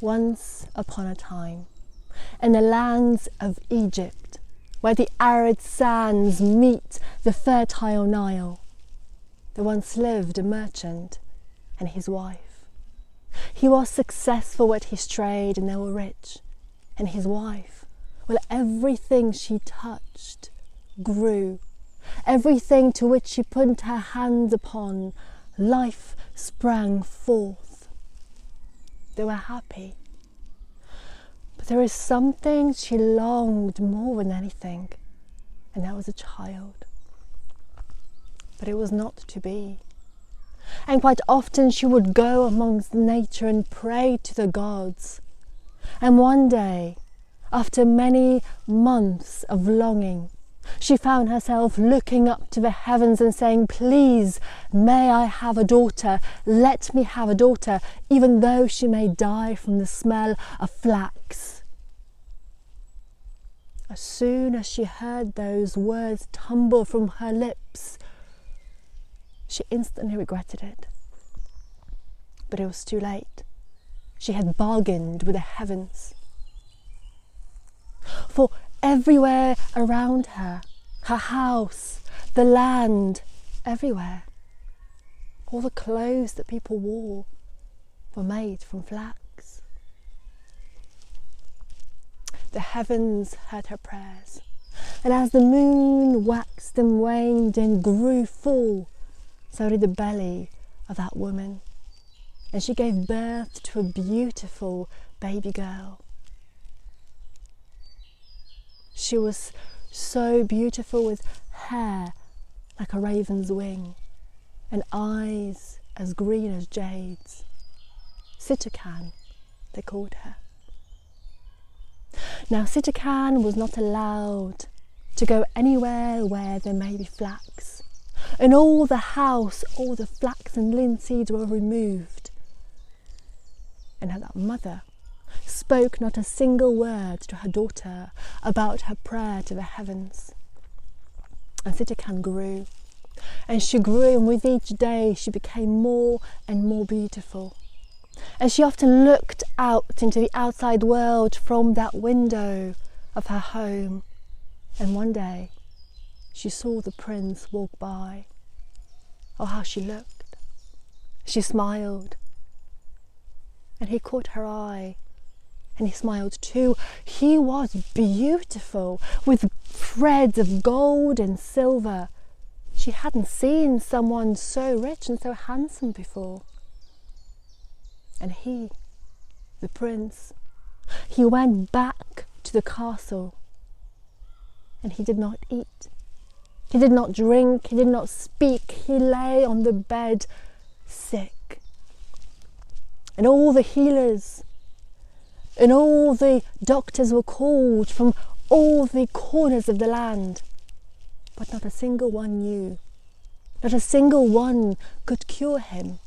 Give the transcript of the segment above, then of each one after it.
Once upon a time, in the lands of Egypt, where the arid sands meet the fertile Nile, there once lived a merchant and his wife. He was successful at his trade and they were rich. And his wife, well, everything she touched grew. Everything to which she put her hands upon, life sprang forth. They were happy. But there is something she longed more than anything, and that was a child. But it was not to be. And quite often she would go amongst nature and pray to the gods. And one day, after many months of longing, she found herself looking up to the heavens and saying, "Please, may I have a daughter? Let me have a daughter, even though she may die from the smell of flax." As soon as she heard those words tumble from her lips, she instantly regretted it. But it was too late. She had bargained with the heavens. For everywhere around her, her house, the land, everywhere, all the clothes that people wore were made from flax. The heavens heard her prayers, and as the moon waxed and waned and grew full, so did the belly of that woman, and she gave birth to a beautiful baby girl. She was so beautiful, with hair like a raven's wing and eyes as green as jades. Sitakan, they called her. Now Sitakan was not allowed to go anywhere where there may be flax. In all the house, all the flax and linseeds were removed. And her mother spoke not a single word to her daughter about her prayer to the heavens. And Sitakan grew, and she grew, and with each day she became more and more beautiful. And she often looked out into the outside world from that window of her home, and one day she saw the prince walk by. Oh, how she looked! She smiled, and he caught her eye. And he smiled too. He was beautiful, with threads of gold and silver. She hadn't seen someone so rich and so handsome before. And he, the prince, he went back to the castle. And he did not eat. He did not drink. He did not speak. He lay on the bed, sick. And all the healers and all the doctors were called from all the corners of the land, but not a single one knew. Not a single one could cure him.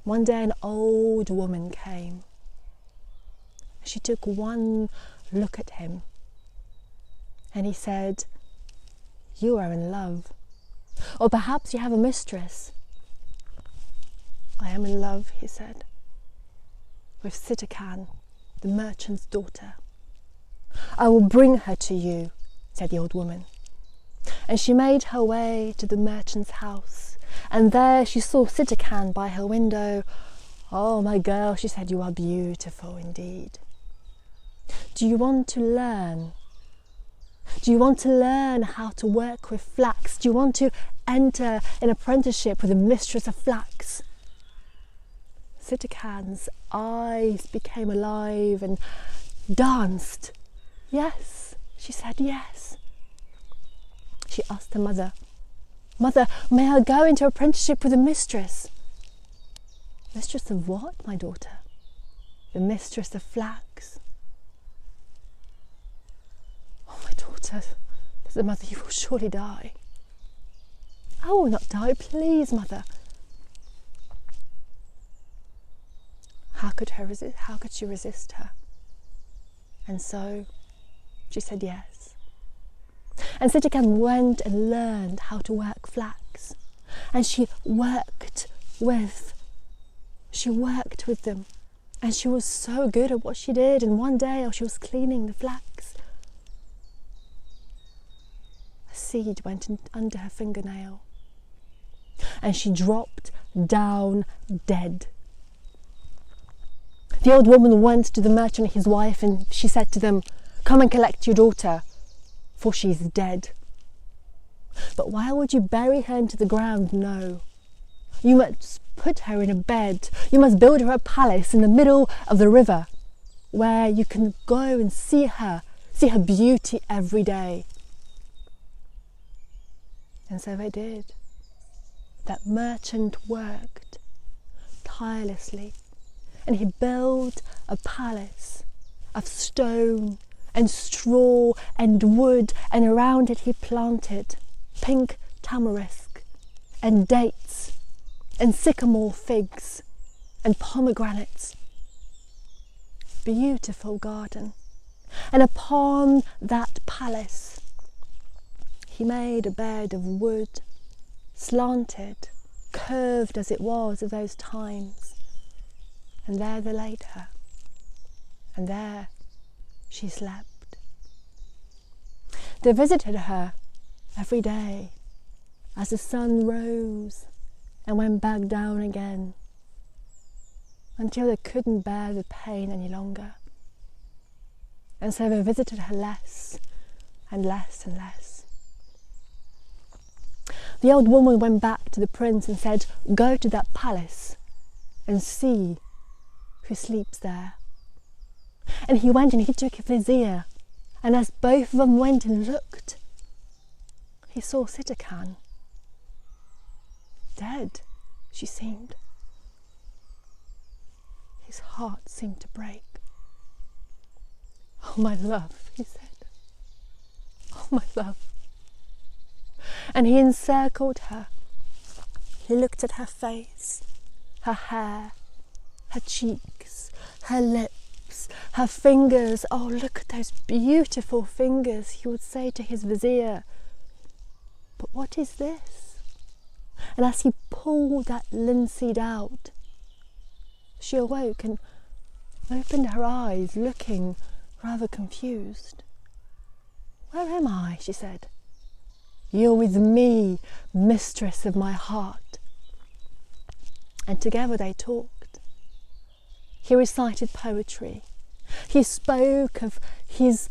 One day an old woman came. She took one look at him, and he said, "You are in love, or perhaps you have a mistress." "I am in love," he said, "with Sitakan, the merchant's daughter." "I will bring her to you," said the old woman. And she made her way to the merchant's house, and there she saw Sitakan by her window. "Oh, my girl," she said, "you are beautiful indeed. Do you want to learn? Do you want to learn how to work with flax? Do you want to enter an apprenticeship with a mistress of flax?" Sitakan's eyes became alive and danced. "Yes," she said, "yes." She asked her mother, "Mother, may I go into apprenticeship with a mistress?" "Mistress of what, my daughter?" "The mistress of flax." "Oh, my daughter," said the mother, "you will surely die." "I will not die, please, mother." How could she resist her? And so she said yes. And Sitakan went and learned how to work flax. And she worked with them. And she was so good at what she did, and one day as she was cleaning the flax, a seed went under her fingernail and she dropped down dead. The old woman went to the merchant and his wife, and she said to them, "Come and collect your daughter, for she is dead." "But why would you bury her into the ground?" "No, you must put her in a bed. You must build her a palace in the middle of the river, where you can go and see her beauty every day." And so they did. That merchant worked tirelessly, and he built a palace of stone and straw and wood, and around it he planted pink tamarisk and dates and sycamore figs and pomegranates. Beautiful garden. And upon that palace he made a bed of wood, slanted, curved as it was of those times. And there they laid her, and there she slept. They visited her every day as the sun rose and went back down again, until they couldn't bear the pain any longer. And so they visited her less and less and less. The old woman went back to the prince and said, "Go to that palace and see who sleeps there." And he went and he took a vizier, and as both of them went and looked, he saw Sitakan. Dead, she seemed. His heart seemed to break. "Oh, my love," he said. "Oh, my love." And he encircled her. He looked at her face, her hair, her cheeks, her lips, her fingers. "Oh, look at those beautiful fingers," he would say to his vizier. "But what is this?" And as he pulled that linseed out, she awoke and opened her eyes, looking rather confused. "Where am I?" she said. "You're with me, mistress of my heart." And together they talked. He recited poetry. He spoke of his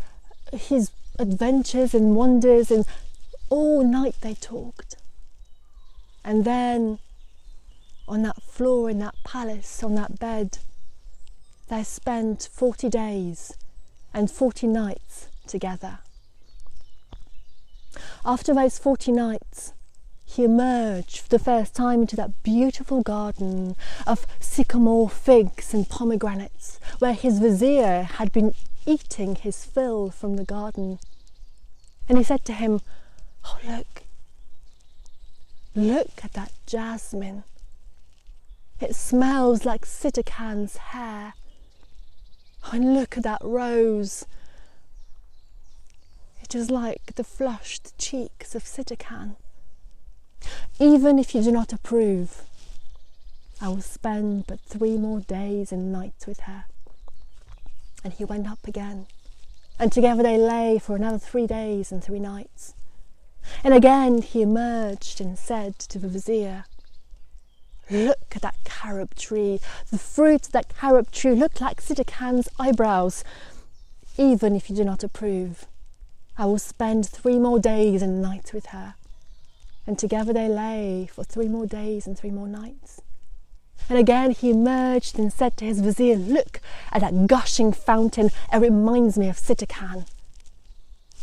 adventures and wonders, and all night they talked. And then, on that floor in that palace, on that bed, they spent 40 days and 40 nights together. After those 40 nights, he emerged for the first time into that beautiful garden of sycamore figs and pomegranates, where his vizier had been eating his fill from the garden. And he said to him, "Oh, look at that jasmine. It smells like Sitakan's hair. Oh, and look at that rose. It is like the flushed cheeks of Sitakan. Even if you do not approve, I will spend but 3 more days and nights with her." And he went up again, and together they lay for another 3 days and 3 nights. And again he emerged and said to the vizier, "Look at that carob tree. The fruit of that carob tree looked like Sitakan's eyebrows. Even if you do not approve, I will spend 3 more days and nights with her." And together they lay for 3 more days and 3 more nights. And again he emerged and said to his vizier, "Look at that gushing fountain. It reminds me of Sitakan.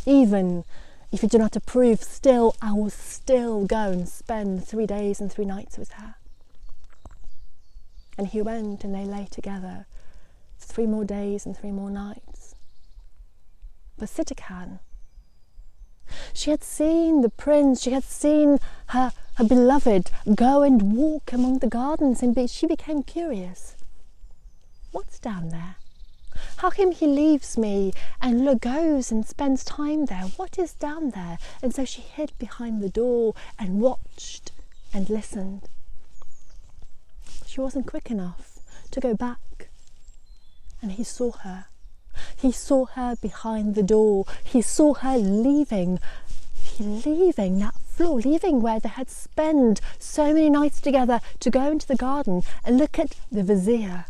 Even if you do not approve, still, I will still go and spend 3 days and 3 nights with her." And he went and they lay together for 3 more days and 3 more nights. But Sitakan, she had seen the prince, she had seen her beloved go and walk among the gardens, and she became curious. What's down there? How come he leaves me and goes and spends time there? What is down there? And so she hid behind the door and watched and listened. She wasn't quick enough to go back and he saw her. He saw her behind the door. He saw her leaving that floor, leaving where they had spent so many nights together to go into the garden and look at the vizier.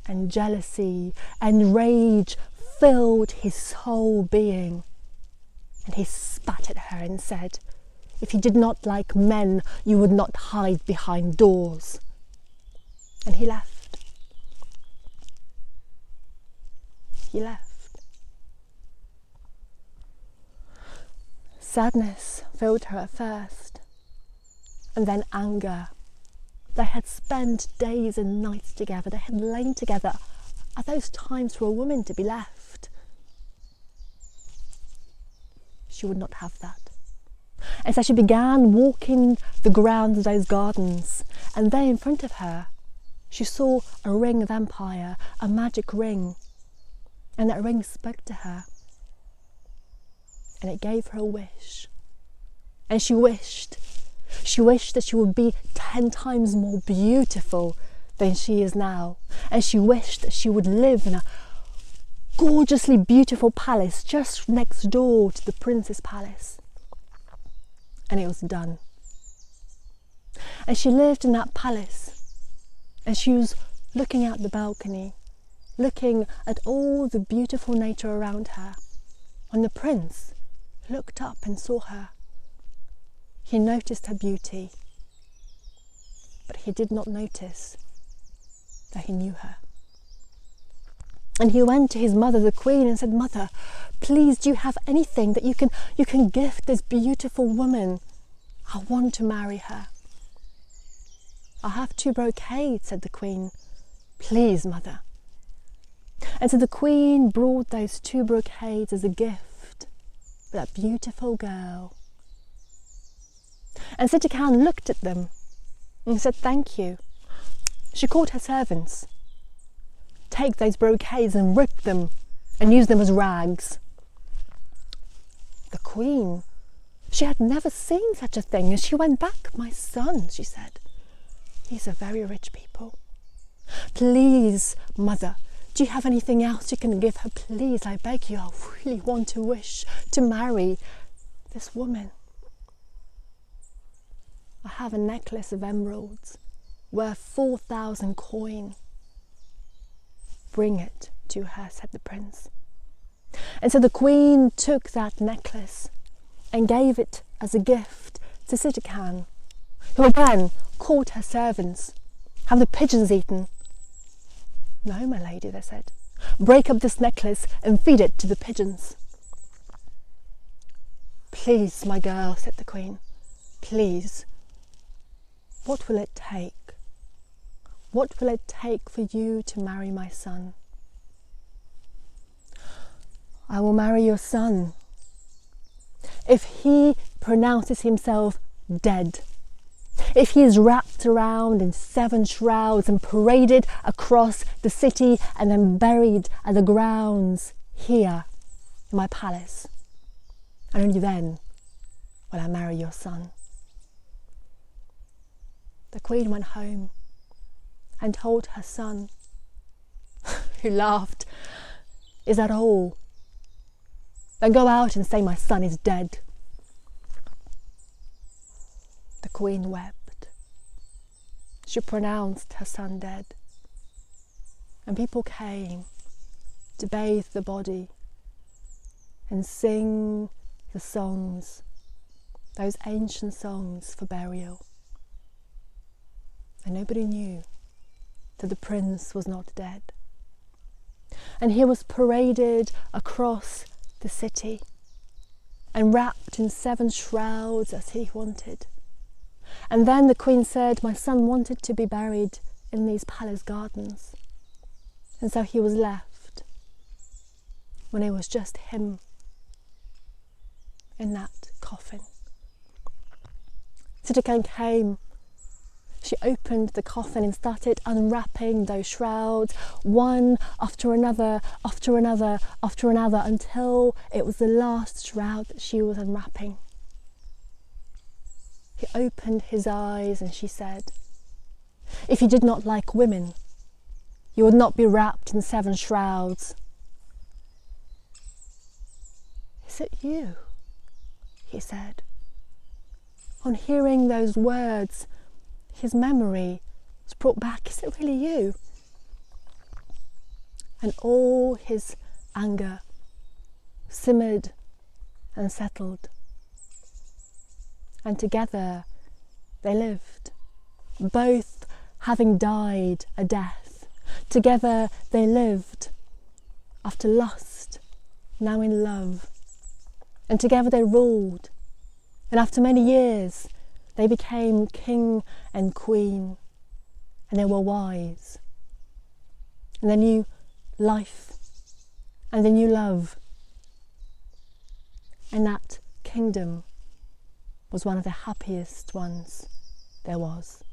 And jealousy and rage filled his whole being. And he spat at her and said, "If you did not like men, you would not hide behind doors." And he left. He left. Sadness filled her at first, and then anger. They had spent days and nights together. They had lain together. Are those times for a woman to be left? She would not have that. And so she began walking the grounds of those gardens, and there in front of her she saw a ring of empire, a magic ring, and that ring spoke to her, and it gave her a wish. And she wished that she would be 10 times more beautiful than she is now, and she wished that she would live in a gorgeously beautiful palace just next door to the prince's palace. And it was done. And she lived in that palace, and she was looking out the balcony, looking at all the beautiful nature around her, when the prince looked up and saw her. He noticed her beauty, but he did not notice that he knew her. And he went to his mother, the queen, and said, "Mother, please, do you have anything that you can gift this beautiful woman? I want to marry her." "I have 2 brocades," said the queen. "Please, mother." And so the queen brought those 2 brocades as a gift for that beautiful girl. And Sita Khan looked at them and said, "Thank you." She called her servants. "Take those brocades and rip them and use them as rags." The queen, she had never seen such a thing, and she went back. "My son," she said, "these are very rich people. Please, mother, do you have anything else you can give her? Please, I beg you, I really want to wish to marry this woman." "I have a necklace of emeralds worth 4,000 coin. Bring it to her," said the prince. And so the queen took that necklace and gave it as a gift to Sita Khan, who again called her servants. "Have the pigeons eaten?" "No, my lady," they said. "Break up this necklace and feed it to the pigeons." "Please, my girl," said the queen, "please, what will it take? What will it take for you to marry my son?" "I will marry your son if he pronounces himself dead, if he is wrapped around in 7 shrouds and paraded across the city and then buried at the grounds here in my palace. And only then will I marry your son." The queen went home and told her son, who laughed, "Is that all? Then go out and say my son is dead." The queen wept. She pronounced her son dead. And people came to bathe the body and sing the songs, those ancient songs for burial. And nobody knew that the prince was not dead. And he was paraded across the city and wrapped in 7 shrouds as he wanted. And then the queen said, "My son wanted to be buried in these palace gardens." And so he was left when it was just him in that coffin. Sita Khan came. She opened the coffin and started unwrapping those shrouds, one after another, after another, after another, until it was the last shroud that she was unwrapping. He opened his eyes and she said, "If you did not like women, You would not be wrapped in 7 shrouds. Is it you? He said. On hearing those words, his memory was brought back. Is it really you? And all his anger simmered and settled. And together they lived, both having died a death. Together they lived, after lust, now in love. And together they ruled, and after many years they became king and queen, and they were wise. And they knew life, and they knew love. And that kingdom was one of the happiest ones there was.